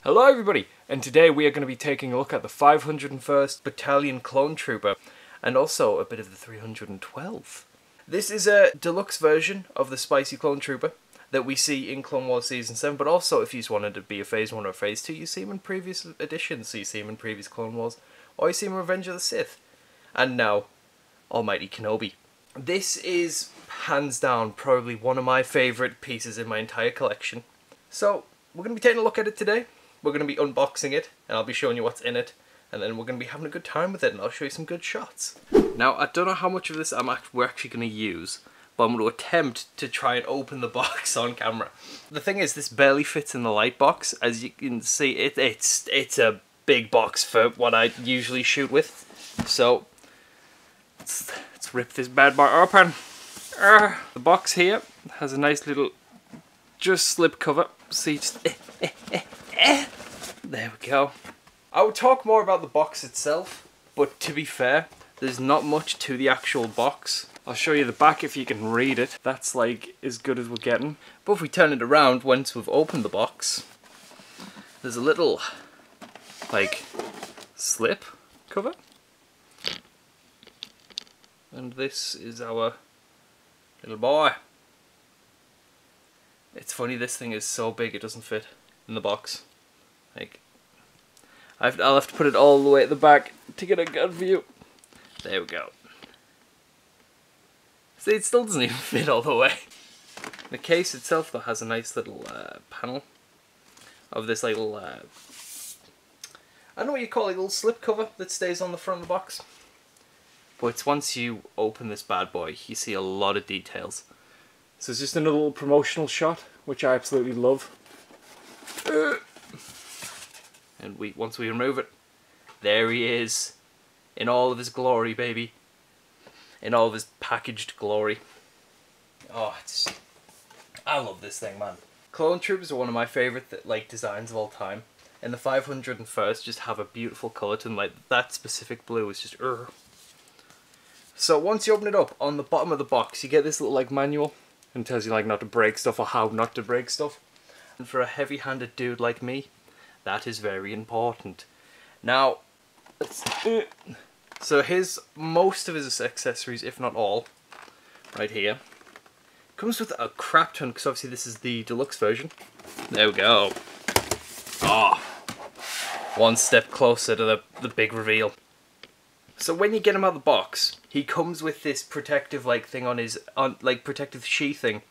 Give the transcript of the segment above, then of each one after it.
Hello everybody, and today we are going to be taking a look at the 501st Battalion Clone Trooper, and also a bit of the 312. This is a deluxe version of the spicy Clone Trooper that we see in Clone Wars Season 7, but also if you just wanted to be a Phase 1 or Phase 2, you see him in previous editions, so you see him in previous Clone Wars, or you see him in Revenge of the Sith, and now Almighty Kenobi. This is, hands down, probably one of my favourite pieces in my entire collection. So, we're going to be taking a look at it today. We're going to be unboxing it, and I'll be showing you what's in it, and then we're going to be having a good time with it, and I'll show you some good shots. Now, I don't know how much of this we're actually going to use, but I'm going to attempt to try and open the box on camera. The thing is, this barely fits in the light box. As you can see, it's a big box for what I usually shoot with. So, let's rip this bad boy open. The box here has a nice little just slip cover. See, just there we go. I would talk more about the box itself, but to be fair, there's not much to the actual box. I'll show you the back if you can read it. That's like as good as we're getting. But if we turn it around once we've opened the box, there's a little like slip cover. And this is our little boy. It's funny, this thing is so big it doesn't fit in the box. Like, I'll have to put it all the way at the back to get a good view. There we go. See, it still doesn't even fit all the way. The case itself though has a nice little panel of this little, I don't know what you call it, a little slip cover that stays on the front of the box. But it's once you open this bad boy, you see a lot of details. So it's just another little promotional shot, which I absolutely love. And once we remove it, there he is, in all of his glory, baby. In all of his packaged glory. Oh, I love this thing, man. Clone Troopers are one of my favourite designs of all time. And the 501st just have a beautiful colour to them. Like, that specific blue is just So once you open it up, on the bottom of the box, you get this little manual. And tells you not to break stuff or how not to break stuff. And for a heavy-handed dude like me, that is very important. Now, so here's most of his accessories, if not all, right here. Comes with a crap ton, because obviously this is the deluxe version. There we go. Oh, one step closer to the big reveal. So when you get him out of the box, he comes with this protective thing on his protective sheathing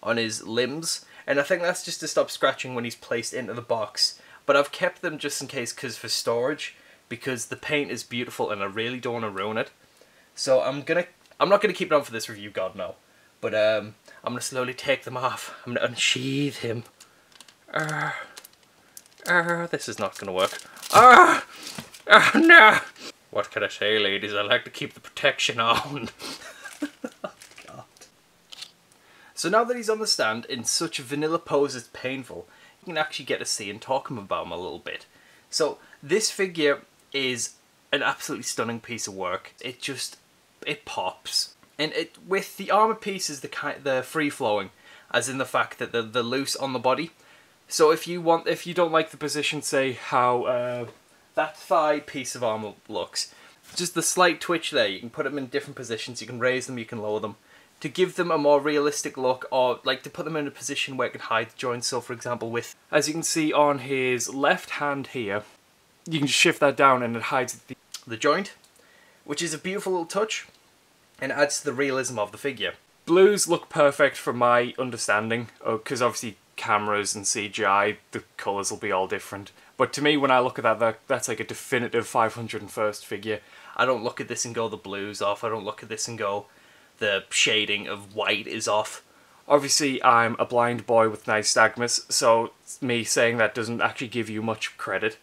on his limbs, and I think that's just to stop scratching when he's placed into the box. But I've kept them just in case, for storage, because the paint is beautiful and I really don't want to ruin it. So I'm not gonna keep it on for this review, God no. But I'm gonna slowly take them off. I'm gonna unsheathe him. This is not gonna work. No. What can I say, ladies? I like to keep the protection on. Oh, God. So now that he's on the stand in such a vanilla pose it's painful, you can actually get to see and talk about him a little bit. So this figure is an absolutely stunning piece of work. It pops. And with the armor pieces, they're free-flowing, as in the fact that they're loose on the body. So if you don't like the position, say how that thigh piece of armor looks, just the slight twitch there, you can put them in different positions, you can raise them, you can lower them, to give them a more realistic look, or to put them in a position where it can hide the joints. So for example, as you can see on his left hand here, you can just shift that down and it hides the joint, which is a beautiful little touch, and adds to the realism of the figure. Blues look perfect from my understanding, because obviously cameras and CGI, the colours will be all different. But to me, when I look at that, that's like a definitive 501st figure. I don't look at this and go, the blue's off. I don't look at this and go, the shading of white is off. Obviously, I'm a blind boy with nystagmus, so me saying that doesn't actually give you much credit.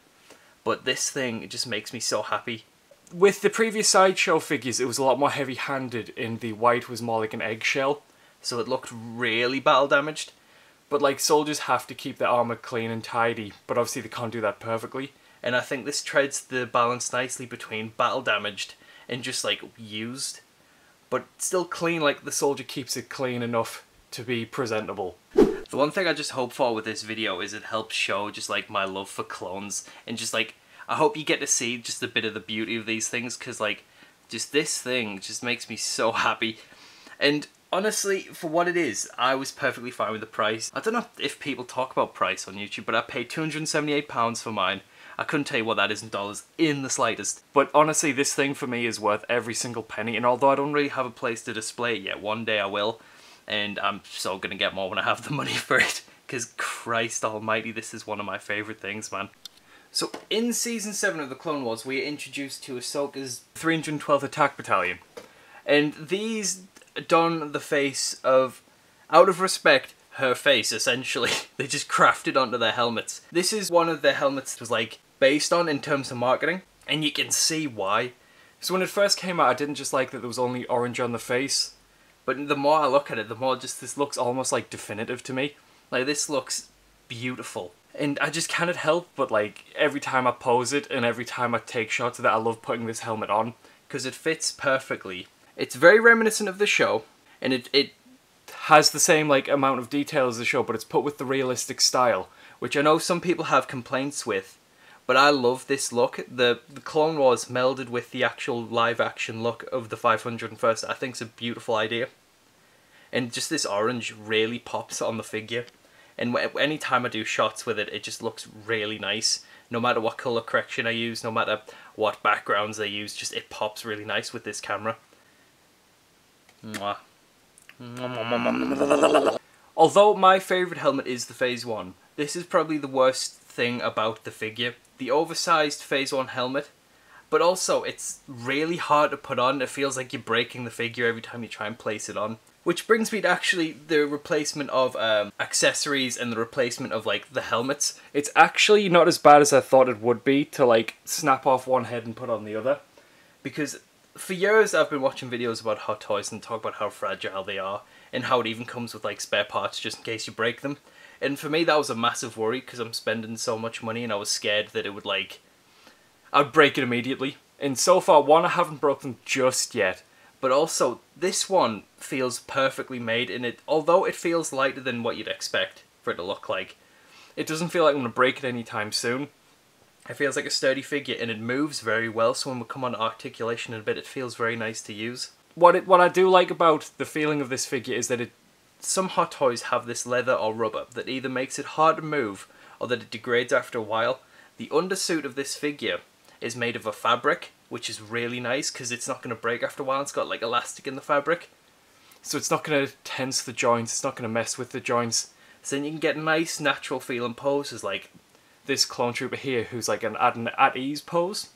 But this thing, it just makes me so happy. With the previous Sideshow figures, it was a lot more heavy-handed, and the white was more like an eggshell, so it looked really battle damaged. But soldiers have to keep their armour clean and tidy, but obviously they can't do that perfectly. And I think this treads the balance nicely between battle damaged and just used, but still clean, the soldier keeps it clean enough to be presentable. The one thing I just hope for with this video is it helps show just like my love for clones, and just like I hope you get to see just a bit of the beauty of these things, because like just this thing just makes me so happy. And honestly, for what it is, I was perfectly fine with the price. I don't know if people talk about price on YouTube, but I paid £278 for mine. I couldn't tell you what that is in dollars in the slightest. But honestly, this thing for me is worth every single penny, and although I don't really have a place to display it yet, one day I will. And I'm so gonna get more when I have the money for it, because Christ almighty, this is one of my favourite things, man. So in Season 7 of the Clone Wars, we are introduced to Ahsoka's 312th Attack Battalion. And these don the face of, out of respect, her face, essentially. They just crafted onto their helmets. This is one of their helmets that was like based on in terms of marketing, and you can see why. So when it first came out, I didn't just like that there was only orange on the face, but the more I look at it, the more just this looks almost like definitive to me. Like, this looks beautiful. And I just cannot help but, like, every time I pose it and every time I take shots of it, I love putting this helmet on, because it fits perfectly. It's very reminiscent of the show, and it has the same, like, amount of detail as the show, but it's put with the realistic style, which I know some people have complaints with, but I love this look. The Clone Wars melded with the actual live-action look of the 501st, I think is a beautiful idea. And just this orange really pops on the figure. And anytime I do shots with it, it just looks really nice. No matter what colour correction I use, no matter what backgrounds I use, just it pops really nice with this camera. Mwah. Although my favourite helmet is the Phase 1, this is probably the worst thing about the figure. The oversized Phase 1 helmet, but also it's really hard to put on. It feels like you're breaking the figure every time you try and place it on. Which brings me to actually the replacement of accessories and the replacement of like the helmets. It's actually not as bad as I thought it would be to like snap off one head and put on the other. Because for years I've been watching videos about hot toys and talk about how fragile they are, and how it even comes with like spare parts just in case you break them. And for me that was a massive worry, because I'm spending so much money and I was scared that it would like, I'd break it immediately. And so far, one, I haven't broken just yet. But also, this one feels perfectly made, and although it feels lighter than what you'd expect for it to look like, it doesn't feel like I'm going to break it anytime soon. It feels like a sturdy figure, and it moves very well, so when we come on to articulation in a bit, it feels very nice to use. What I do like about the feeling of this figure is that some hot toys have this leather or rubber that either makes it hard to move, or that it degrades after a while. The undersuit of this figure is made of a fabric, which is really nice because it's not going to break after a while. It's got like elastic in the fabric, so it's not going to tense the joints, it's not going to mess with the joints. So then you can get nice natural feeling poses like this clone trooper here, who's like an at ease pose,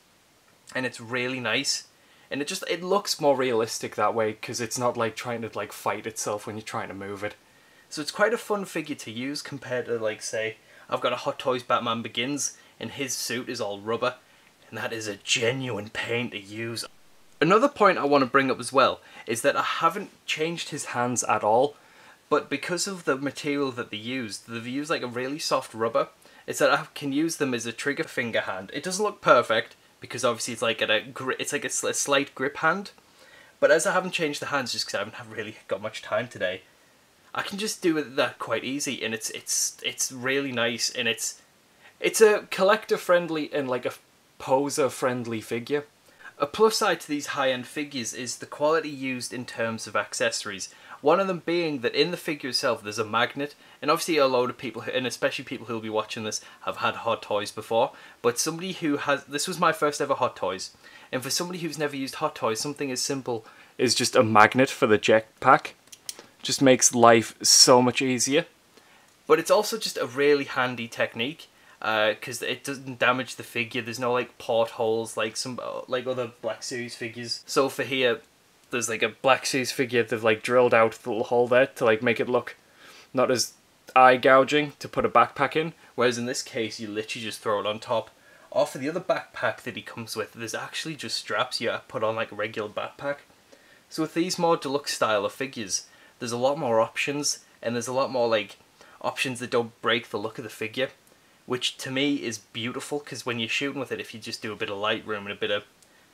and it's really nice. And it looks more realistic that way, because it's not like trying to like fight itself when you're trying to move it. So it's quite a fun figure to use compared to, like, say, I've got a Hot Toys Batman Begins, and his suit is all rubber, and that is a genuine pain to use. Another point I want to bring up as well is that I haven't changed his hands at all, but because of the material that they've used like a really soft rubber. It's that I can use them as a trigger finger hand. It doesn't look perfect, because obviously it's like a slight grip hand, but as I haven't changed the hands just because I haven't really got much time today, I can just do that quite easy, and it's really nice, and it's a collector friendly and like a poser friendly figure. A plus side to these high-end figures is the quality used in terms of accessories. One of them being that in the figure itself there's a magnet, and obviously a load of people, and especially people who will be watching this, have had Hot Toys before, but somebody who has, this was my first ever Hot Toys, and for somebody who's never used Hot Toys, something as simple as just a magnet for the jetpack just makes life so much easier. But it's also just a really handy technique, because it doesn't damage the figure. There's no like portholes like some like other Black Series figures. So for here, there's like a Black Series figure they've like drilled out the little hole there to like make it look not as eye gouging to put a backpack in, whereas in this case you literally just throw it on top. Or for the other backpack that he comes with, there's actually just straps you put on like a regular backpack. So with these more deluxe style of figures, there's a lot more options, and there's a lot more like options that don't break the look of the figure, which to me is beautiful, because when you're shooting with it, if you just do a bit of Lightroom and a bit of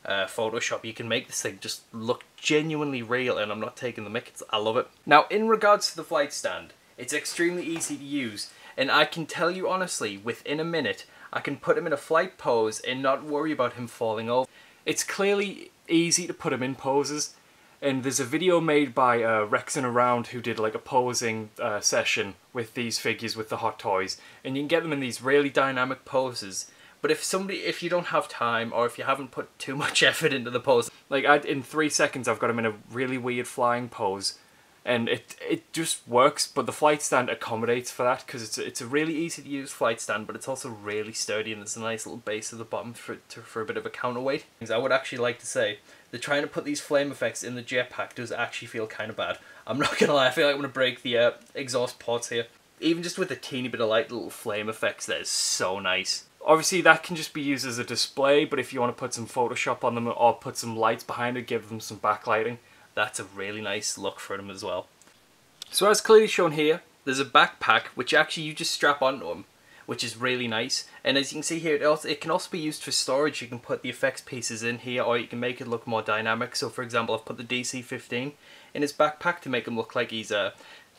Photoshop, you can make this thing just look genuinely real, and I'm not taking the mick, I love it. Now, in regards to the flight stand, It's extremely easy to use, and I can tell you honestly, within a minute, I can put him in a flight pose and not worry about him falling over. It's clearly easy to put him in poses, and there's a video made by Rexin Around who did like a posing session with these figures with the hot toys, and you can get them in these really dynamic poses. But if you don't have time, or if you haven't put too much effort into the pose, like in 3 seconds I've got him in a really weird flying pose, and it just works. But the flight stand accommodates for that, because it's a really easy to use flight stand, but it's also really sturdy, and there's a nice little base at the bottom for a bit of a counterweight. I would actually like to say that trying to put these flame effects in the jetpack does actually feel kind of bad. I'm not gonna lie, I feel like I'm gonna break the exhaust ports here. Even just with a teeny bit of light little flame effects, that is so nice. Obviously that can just be used as a display, but if you want to put some Photoshop on them or put some lights behind it, give them some backlighting, that's a really nice look for them as well. So as clearly shown here, there's a backpack which actually you just strap onto them, which is really nice. And as you can see here, it can also be used for storage. You can put the effects pieces in here, or you can make it look more dynamic. So for example, I've put the DC-15 in his backpack to make him look like he's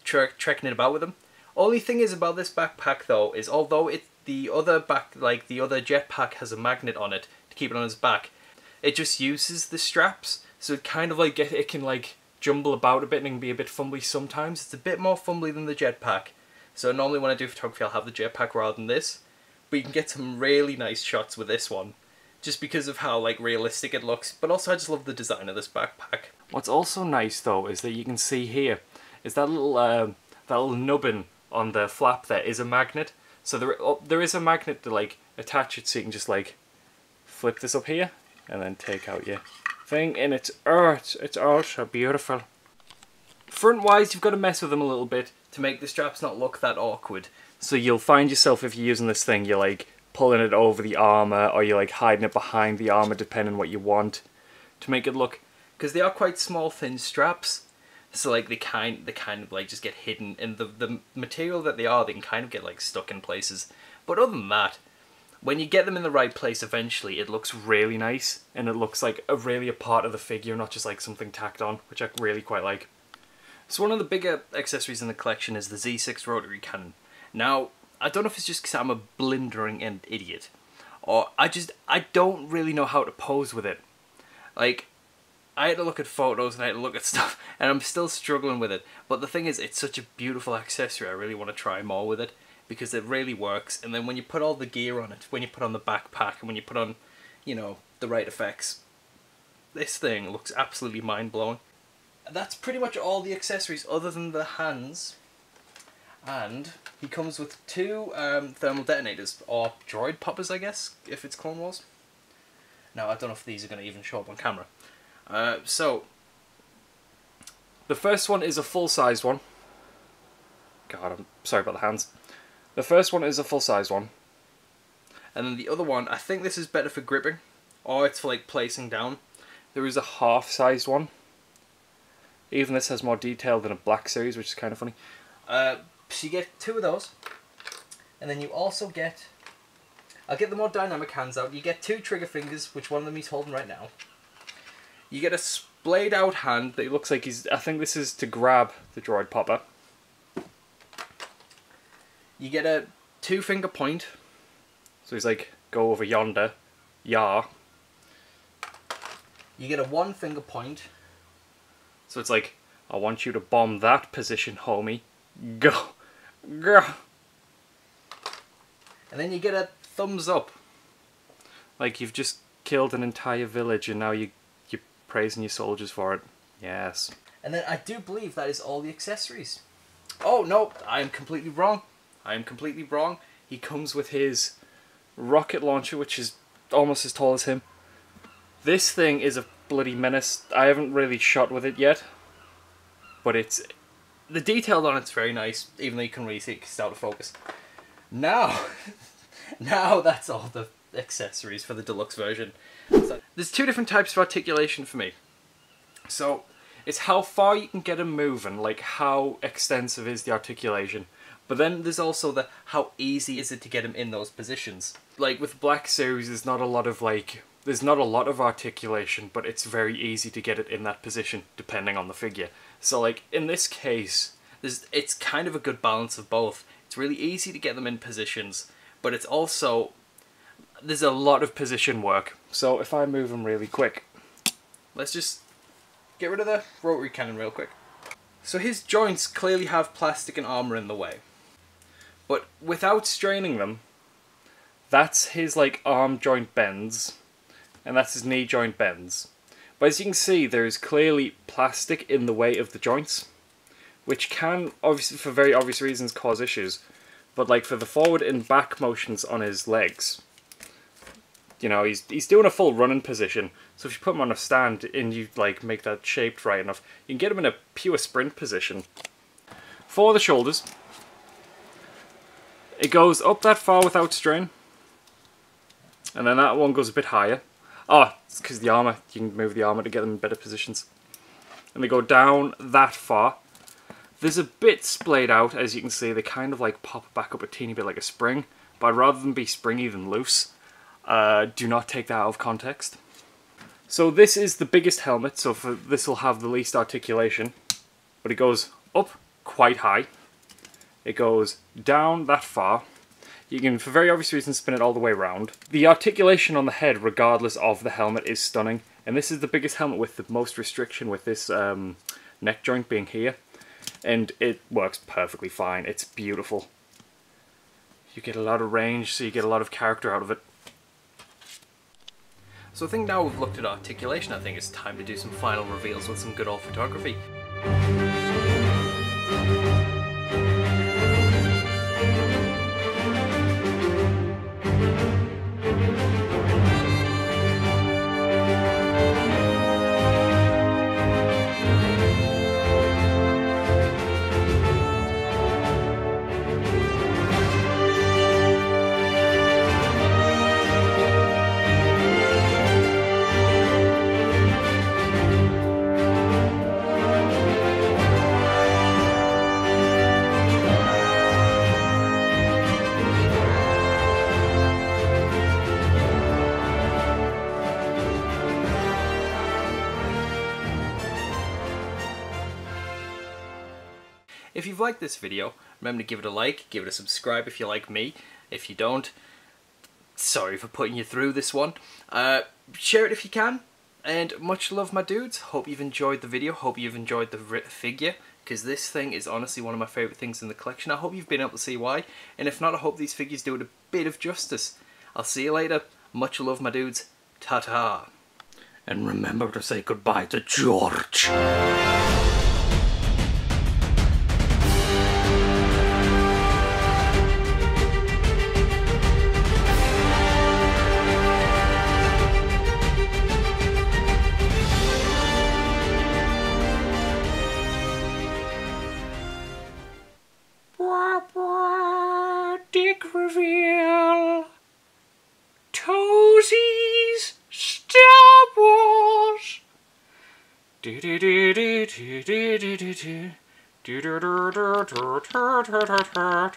trekking it about with him. Only thing is about this backpack though, is although the other jetpack has a magnet on it to keep it on his back, it just uses the straps, so it kind of like it can like jumble about a bit and it can be a bit fumbly sometimes. It's a bit more fumbly than the jetpack. So normally when I do photography I'll have the jetpack rather than this, but you can get some really nice shots with this one, just because of how like realistic it looks. But also I just love the design of this backpack. What's also nice though is that you can see here is that little nubbin on the flap there is a magnet. So there is a magnet to like attach it, so you can just like flip this up here and then take out your thing, and it's so beautiful. Front wise, you've got to mess with them a little bit to make the straps not look that awkward. So you'll find yourself, if you're using this thing, you're like pulling it over the armor, or you're like hiding it behind the armor, depending on what you want to make it look, because they are quite small, thin straps. So like they kind of like just get hidden, and the material that they can kind of get like stuck in places. But other than that, when you get them in the right place eventually, it looks really nice, and it looks like really a part of the figure, not just like something tacked on, which I really quite like. So one of the bigger accessories in the collection is the Z6 rotary cannon. Now, I don't know if it's just because I'm a blundering idiot, or I don't really know how to pose with it. Like, I had to look at photos and I had to look at stuff, and I'm still struggling with it. But the thing is, it's such a beautiful accessory, I really want to try more with it, because it really works. And then when you put all the gear on it, when you put on the backpack, and when you put on, you know, the right effects, this thing looks absolutely mind-blowing. That's pretty much all the accessories other than the hands. And he comes with 2 thermal detonators, or droid poppers I guess, if it's Clone Wars. Now I don't know if these are going to even show up on camera. So, the first one is a full-size one. God, I'm sorry about the hands. The first one is a full-size one. And then the other one, I think this is better for gripping, or it's for like placing down. There is a half-sized one. Even this has more detail than a Black Series, which is kind of funny. So you get 2 of those. And then you also get, I'll get the more dynamic hands out. You get 2 trigger fingers, which one of them he's holding right now. You get a splayed out hand that looks like I think this is to grab the droid popper. You get a 2-finger point. So he's like, go over yonder. Yah. You get a 1-finger point. So it's like, I want you to bomb that position, homie. Go. Go. And then you get a thumbs up. Like you've just killed an entire village and now you're praising your soldiers for it. Yes. And then I do believe that is all the accessories. Oh no, I am completely wrong. I am completely wrong. He comes with his rocket launcher, which is almost as tall as him. This thing is a bloody menace. I haven't really shot with it yet, but the detail on it's very nice, even though you can really see it because it's out of focus. Now that's all the accessories for the deluxe version. So, there's 2 different types of articulation for me. So it's how far you can get him moving, like how extensive is the articulation. But then there's also the how easy is it to get him in those positions. Like with Black Series, there's not a lot of articulation, but it's very easy to get it in that position depending on the figure. So like in this case, It's kind of a good balance of both. It's really easy to get them in positions, but it's also, there's a lot of position work. So if I move them really quick, let's just get rid of the rotary cannon real quick. So his joints clearly have plastic and armour in the way. But without straining them, that's his like arm joint bends, and that's his knee joint bends. But as you can see, there's clearly plastic in the way of the joints, which can, obviously for very obvious reasons, cause issues. But like for the forward and back motions on his legs, you know, he's doing a full running position. So if you put him on a stand and you like make that shaped right enough, you can get him in a pure sprint position. For the shoulders, it goes up that far without strain, and then that one goes a bit higher. Oh, it's because the armour, you can move the armour to get them in better positions. And they go down that far. There's a bit splayed out, as you can see. They kind of like pop back up a teeny bit like a spring, but rather than be springy than loose, do not take that out of context. So this is the biggest helmet, so this will have the least articulation, but it goes up quite high. It goes down that far. You can, for very obvious reasons, spin it all the way around. The articulation on the head, regardless of the helmet, is stunning, and this is the biggest helmet with the most restriction, with this neck joint being here. And it works perfectly fine. It's beautiful. You get a lot of range, so you get a lot of character out of it. So I think now we've looked at articulation, I think it's time to do some final reveals with some good old photography. If you've liked this video, remember to give it a like, give it a subscribe if you like me. If you don't, sorry for putting you through this one. Share it if you can, and much love my dudes. Hope you've enjoyed the video, hope you've enjoyed the figure, because this thing is honestly one of my favourite things in the collection. I hope you've been able to see why, and if not, I hope these figures do it a bit of justice. I'll see you later, much love my dudes, ta-ta. And remember to say goodbye to George. Dick reveal. Toesies Star Wars. Do do do do do do do do do do do do do do do do do.